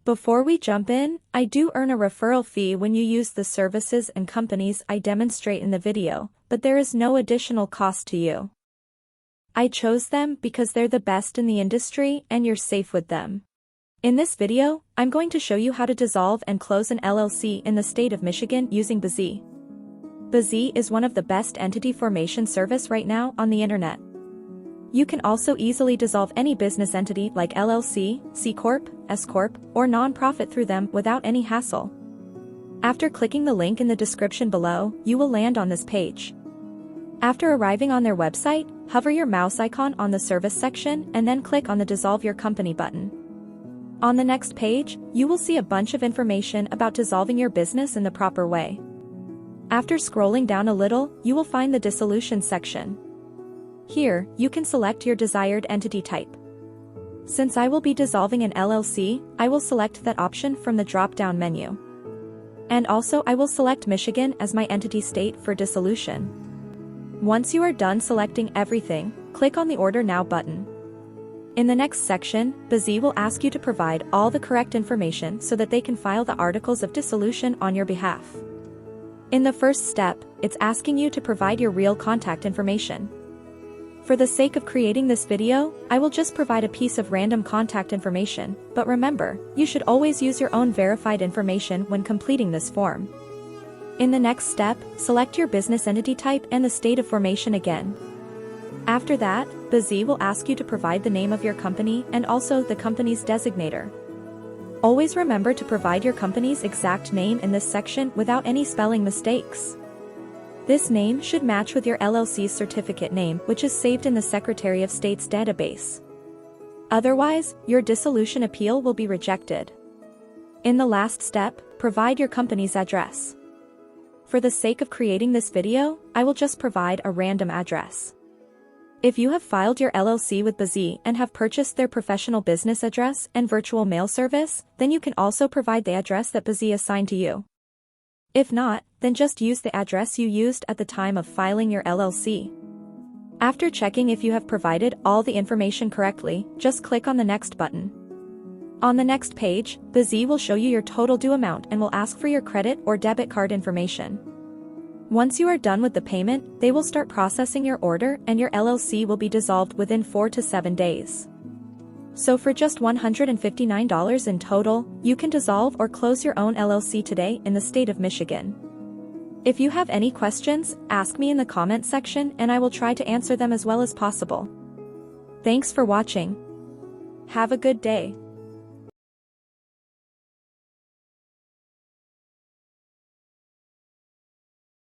Before we jump in, I do earn a referral fee when you use the services and companies I demonstrate in the video, but there is no additional cost to you. I chose them because they're the best in the industry and you're safe with them. In this video, I'm going to show you how to dissolve and close an LLC in the state of Michigan using BZ. BZ is one of the best entity formation service right now on the internet. You can also easily dissolve any business entity like LLC, C Corp, S Corp, or non-profit through them without any hassle. After clicking the link in the description below, you will land on this page. After arriving on their website, hover your mouse icon on the service section and then click on the Dissolve Your Company button. On the next page, you will see a bunch of information about dissolving your business in the proper way. After scrolling down a little, you will find the Dissolution section. Here, you can select your desired entity type. Since I will be dissolving an LLC, I will select that option from the drop-down menu. And also I will select Michigan as my entity state for dissolution. Once you are done selecting everything, click on the Order Now button. In the next section, BZ will ask you to provide all the correct information so that they can file the Articles of Dissolution on your behalf. In the first step, it's asking you to provide your real contact information. For the sake of creating this video, I will just provide a piece of random contact information, but remember, you should always use your own verified information when completing this form. In the next step, select your business entity type and the state of formation again. After that, BZ will ask you to provide the name of your company and also the company's designator. Always remember to provide your company's exact name in this section without any spelling mistakes. This name should match with your LLC's certificate name, which is saved in the Secretary of State's database. Otherwise, your dissolution appeal will be rejected. In the last step, provide your company's address. For the sake of creating this video, I will just provide a random address. If you have filed your LLC with BZ and have purchased their professional business address and virtual mail service, then you can also provide the address that BZ assigned to you. If not, then just use the address you used at the time of filing your LLC. After checking if you have provided all the information correctly, just click on the Next button. On the next page, BZ will show you your total due amount and will ask for your credit or debit card information. Once you are done with the payment, they will start processing your order and your LLC will be dissolved within 4 to 7 days. So for just $159 in total, you can dissolve or close your own LLC today in the state of Michigan. If you have any questions, ask me in the comment section and I will try to answer them as well as possible. Thanks for watching. Have a good day.